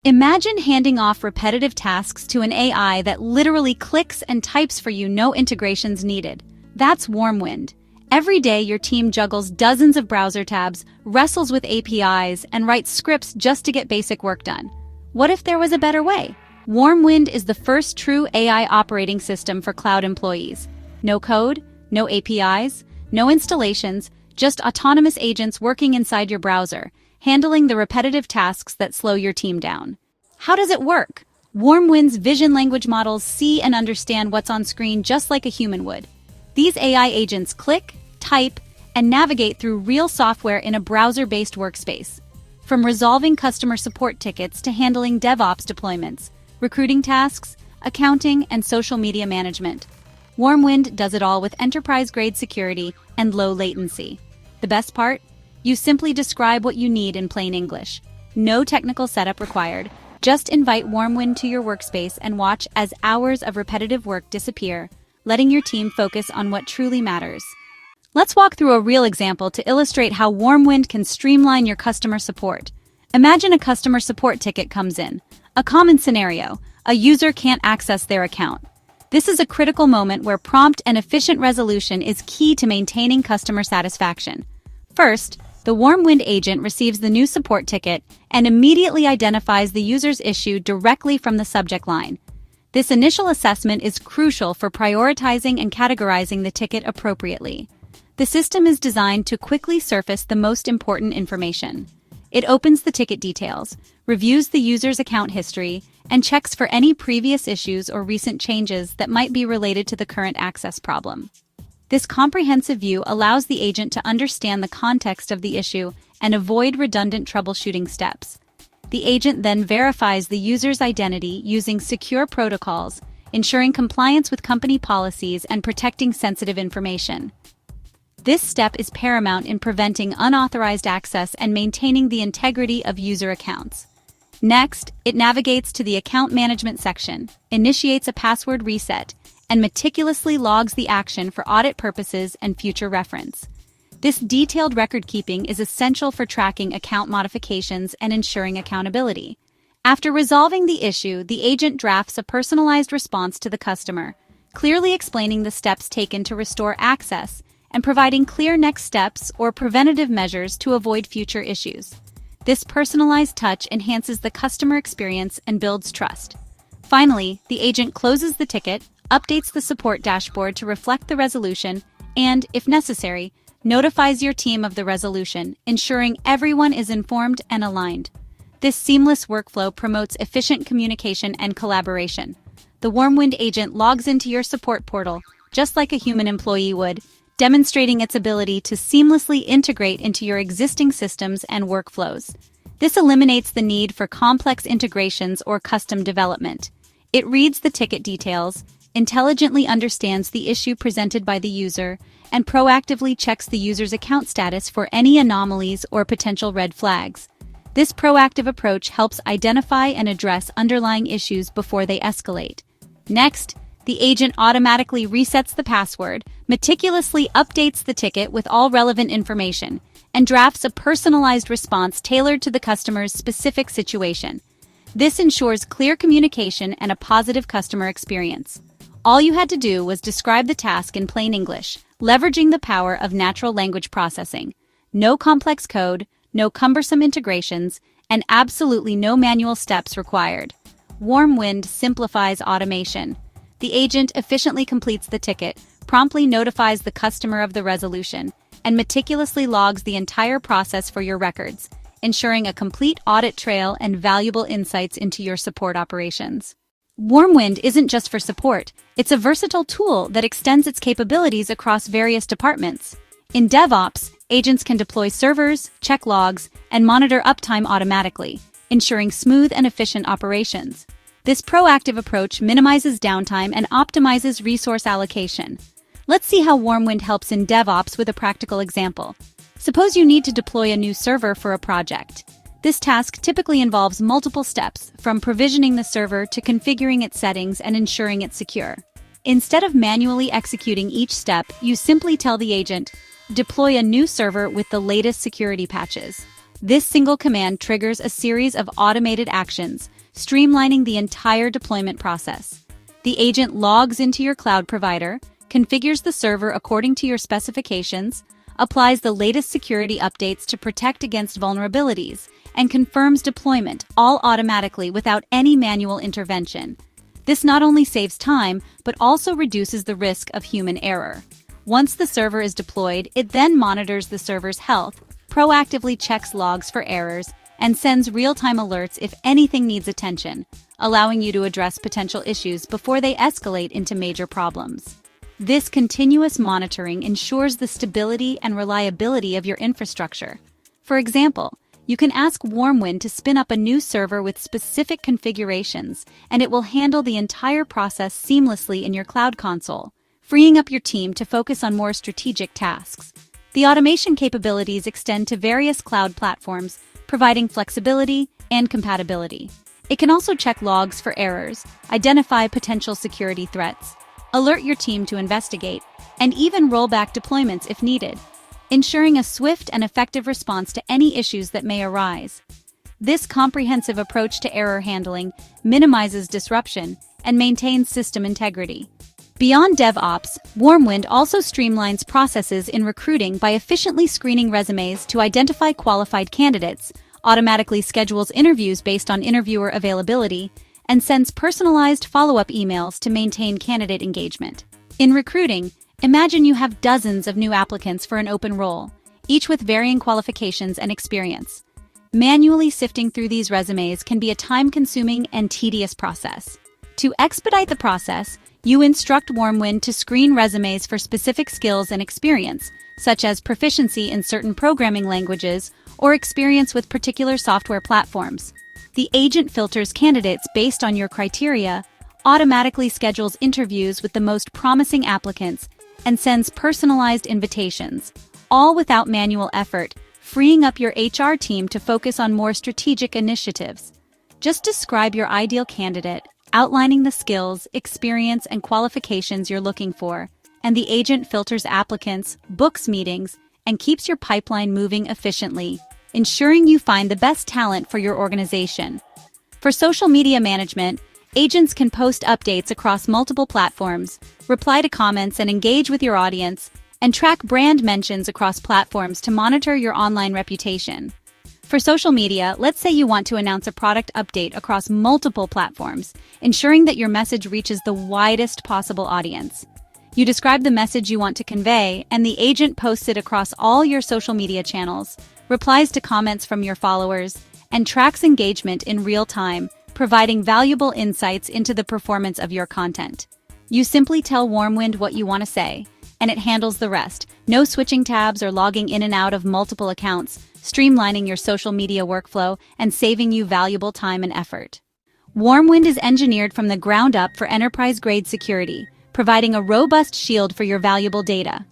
Imagine handing off repetitive tasks to an AI that literally clicks and types for you, no integrations needed. That's Warmwind. Every day, your team juggles dozens of browser tabs, wrestles with APIs, and writes scripts just to get basic work done. What if there was a better way? Warmwind is the first true AI operating system for cloud employees. No code, no APIs, no installations, just autonomous agents working inside your browser, handling the repetitive tasks that slow your team down. How does it work? Warmwind's vision language models see and understand what's on screen just like a human would. These AI agents click, type, and navigate through real software in a browser-based workspace. From resolving customer support tickets to handling DevOps deployments, recruiting tasks, accounting, and social media management, Warmwind does it all with enterprise-grade security and low latency. The best part? You simply describe what you need in plain English. No technical setup required. Just invite Warmwind to your workspace and watch as hours of repetitive work disappear, letting your team focus on what truly matters. Let's walk through a real example to illustrate how Warmwind can streamline your customer support. Imagine a customer support ticket comes in. A common scenario: a user can't access their account. This is a critical moment where prompt and efficient resolution is key to maintaining customer satisfaction. First, the Warmwind agent receives the new support ticket and immediately identifies the user's issue directly from the subject line. This initial assessment is crucial for prioritizing and categorizing the ticket appropriately. The system is designed to quickly surface the most important information. It opens the ticket details, reviews the user's account history, and checks for any previous issues or recent changes that might be related to the current access problem. This comprehensive view allows the agent to understand the context of the issue and avoid redundant troubleshooting steps. The agent then verifies the user's identity using secure protocols, ensuring compliance with company policies and protecting sensitive information. This step is paramount in preventing unauthorized access and maintaining the integrity of user accounts. Next, it navigates to the account management section, initiates a password reset, and meticulously logs the action for audit purposes and future reference. This detailed record-keeping is essential for tracking account modifications and ensuring accountability. After resolving the issue, the agent drafts a personalized response to the customer, clearly explaining the steps taken to restore access and providing clear next steps or preventative measures to avoid future issues. This personalized touch enhances the customer experience and builds trust. Finally, the agent closes the ticket, updates the support dashboard to reflect the resolution, and, if necessary, notifies your team of the resolution, ensuring everyone is informed and aligned. This seamless workflow promotes efficient communication and collaboration. The Warmwind agent logs into your support portal, just like a human employee would, demonstrating its ability to seamlessly integrate into your existing systems and workflows. This eliminates the need for complex integrations or custom development. It reads the ticket details, intelligently understands the issue presented by the user, and proactively checks the user's account status for any anomalies or potential red flags. This proactive approach helps identify and address underlying issues before they escalate. Next, the agent automatically resets the password, meticulously updates the ticket with all relevant information, and drafts a personalized response tailored to the customer's specific situation. This ensures clear communication and a positive customer experience. All you had to do was describe the task in plain English, leveraging the power of natural language processing. No complex code, no cumbersome integrations, and absolutely no manual steps required. Warmwind simplifies automation. The agent efficiently completes the ticket, promptly notifies the customer of the resolution, and meticulously logs the entire process for your records, ensuring a complete audit trail and valuable insights into your support operations. Warmwind isn't just for support, it's a versatile tool that extends its capabilities across various departments. In DevOps, agents can deploy servers, check logs, and monitor uptime automatically, ensuring smooth and efficient operations. This proactive approach minimizes downtime and optimizes resource allocation. Let's see how Warmwind helps in DevOps with a practical example. Suppose you need to deploy a new server for a project. This task typically involves multiple steps, from provisioning the server to configuring its settings and ensuring it's secure. Instead of manually executing each step, you simply tell the agent, "Deploy a new server with the latest security patches." This single command triggers a series of automated actions, streamlining the entire deployment process. The agent logs into your cloud provider, configures the server according to your specifications, applies the latest security updates to protect against vulnerabilities, and confirms deployment, all automatically without any manual intervention. This not only saves time, but also reduces the risk of human error. Once the server is deployed, it then monitors the server's health, proactively checks logs for errors, and sends real-time alerts if anything needs attention, allowing you to address potential issues before they escalate into major problems. This continuous monitoring ensures the stability and reliability of your infrastructure. For example, you can ask Warmwind to spin up a new server with specific configurations, and it will handle the entire process seamlessly in your cloud console, freeing up your team to focus on more strategic tasks. The automation capabilities extend to various cloud platforms, providing flexibility and compatibility. It can also check logs for errors, identify potential security threats, alert your team to investigate, and even roll back deployments if needed, ensuring a swift and effective response to any issues that may arise. This comprehensive approach to error handling minimizes disruption and maintains system integrity. Beyond DevOps, Warmwind also streamlines processes in recruiting by efficiently screening resumes to identify qualified candidates, automatically schedules interviews based on interviewer availability, and sends personalized follow-up emails to maintain candidate engagement. In recruiting, imagine you have dozens of new applicants for an open role, each with varying qualifications and experience. Manually sifting through these resumes can be a time-consuming and tedious process. To expedite the process, you instruct Warmwind to screen resumes for specific skills and experience, such as proficiency in certain programming languages or experience with particular software platforms. The agent filters candidates based on your criteria, automatically schedules interviews with the most promising applicants, and sends personalized invitations, all without manual effort, freeing up your HR team to focus on more strategic initiatives. Just describe your ideal candidate, outlining the skills, experience, and qualifications you're looking for, and the agent filters applicants, books meetings, and keeps your pipeline moving efficiently, ensuring you find the best talent for your organization. For social media management, agents can post updates across multiple platforms, reply to comments and engage with your audience, and track brand mentions across platforms to monitor your online reputation. For social media, let's say you want to announce a product update across multiple platforms, ensuring that your message reaches the widest possible audience. You describe the message you want to convey, and the agent posts it across all your social media channels, replies to comments from your followers, and tracks engagement in real time, providing valuable insights into the performance of your content. You simply tell Warmwind what you want to say, and it handles the rest. No switching tabs or logging in and out of multiple accounts, streamlining your social media workflow and saving you valuable time and effort. Warmwind is engineered from the ground up for enterprise-grade security, providing a robust shield for your valuable data.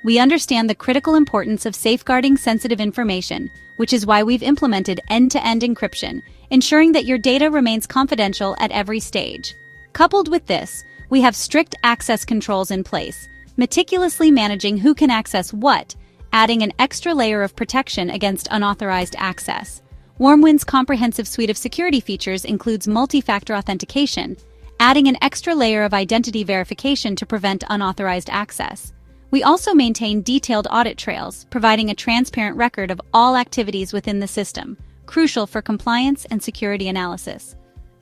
We understand the critical importance of safeguarding sensitive information, which is why we've implemented end-to-end encryption, ensuring that your data remains confidential at every stage. Coupled with this, we have strict access controls in place, meticulously managing who can access what, adding an extra layer of protection against unauthorized access. Warmwind's comprehensive suite of security features includes multi-factor authentication, adding an extra layer of identity verification to prevent unauthorized access. We also maintain detailed audit trails, providing a transparent record of all activities within the system, crucial for compliance and security analysis.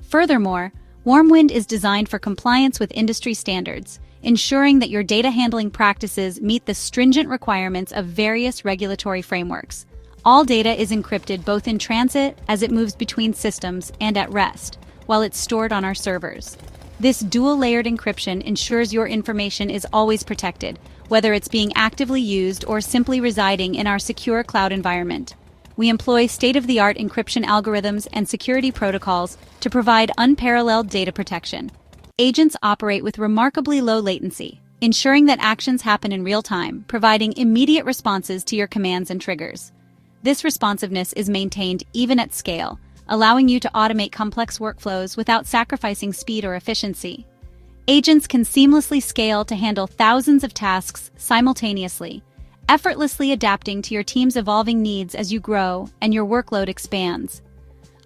Furthermore, Warmwind is designed for compliance with industry standards, ensuring that your data handling practices meet the stringent requirements of various regulatory frameworks. All data is encrypted both in transit, as it moves between systems, and at rest, while it's stored on our servers. This dual-layered encryption ensures your information is always protected, whether it's being actively used or simply residing in our secure cloud environment. We employ state-of-the-art encryption algorithms and security protocols to provide unparalleled data protection. Agents operate with remarkably low latency, ensuring that actions happen in real time, providing immediate responses to your commands and triggers. This responsiveness is maintained even at scale, allowing you to automate complex workflows without sacrificing speed or efficiency. Agents can seamlessly scale to handle thousands of tasks simultaneously, effortlessly adapting to your team's evolving needs as you grow and your workload expands.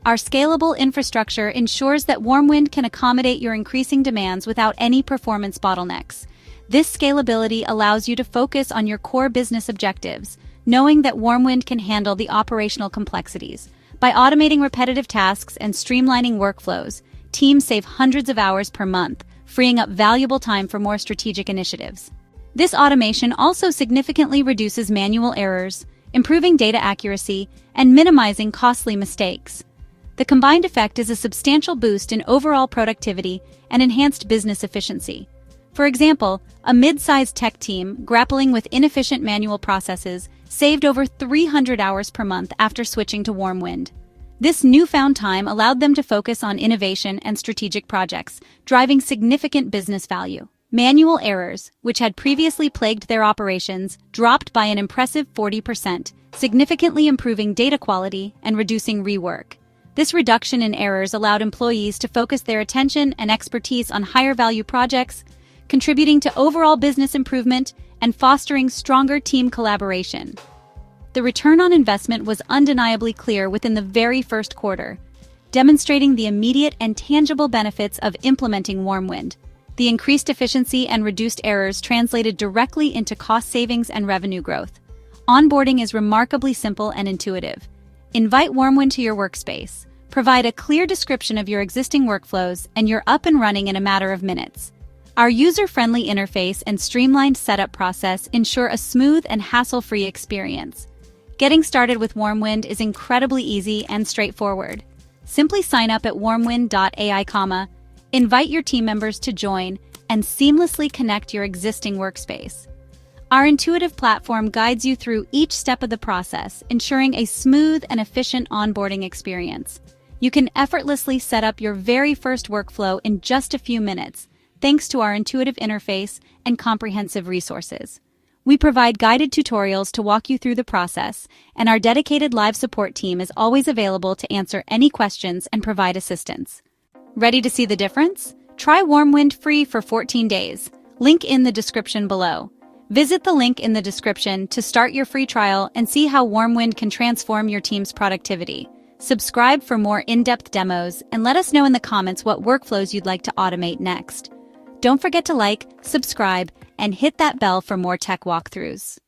Our scalable infrastructure ensures that Warmwind can accommodate your increasing demands without any performance bottlenecks. This scalability allows you to focus on your core business objectives, knowing that Warmwind can handle the operational complexities. By automating repetitive tasks and streamlining workflows, teams save hundreds of hours per month, freeing up valuable time for more strategic initiatives. This automation also significantly reduces manual errors, improving data accuracy, and minimizing costly mistakes. The combined effect is a substantial boost in overall productivity and enhanced business efficiency. For example, a mid-sized tech team grappling with inefficient manual processes saved over 300 hours per month after switching to Warmwind. This newfound time allowed them to focus on innovation and strategic projects, driving significant business value. Manual errors, which had previously plagued their operations, dropped by an impressive 40%, significantly improving data quality and reducing rework. This reduction in errors allowed employees to focus their attention and expertise on higher-value projects, contributing to overall business improvement and fostering stronger team collaboration. The return on investment was undeniably clear within the very first quarter, demonstrating the immediate and tangible benefits of implementing Warmwind. The increased efficiency and reduced errors translated directly into cost savings and revenue growth. Onboarding is remarkably simple and intuitive. Invite Warmwind to your workspace, provide a clear description of your existing workflows, and you're up and running in a matter of minutes. Our user-friendly interface and streamlined setup process ensure a smooth and hassle-free experience. Getting started with Warmwind is incredibly easy and straightforward. Simply sign up at warmwind.ai, invite your team members to join, and seamlessly connect your existing workspace. Our intuitive platform guides you through each step of the process, ensuring a smooth and efficient onboarding experience. You can effortlessly set up your very first workflow in just a few minutes, thanks to our intuitive interface and comprehensive resources. We provide guided tutorials to walk you through the process, and our dedicated live support team is always available to answer any questions and provide assistance. Ready to see the difference? Try Warmwind free for 14 days. Link in the description below. Visit the link in the description to start your free trial and see how Warmwind can transform your team's productivity. Subscribe for more in-depth demos and let us know in the comments what workflows you'd like to automate next. Don't forget to like, subscribe, and hit that bell for more tech walkthroughs.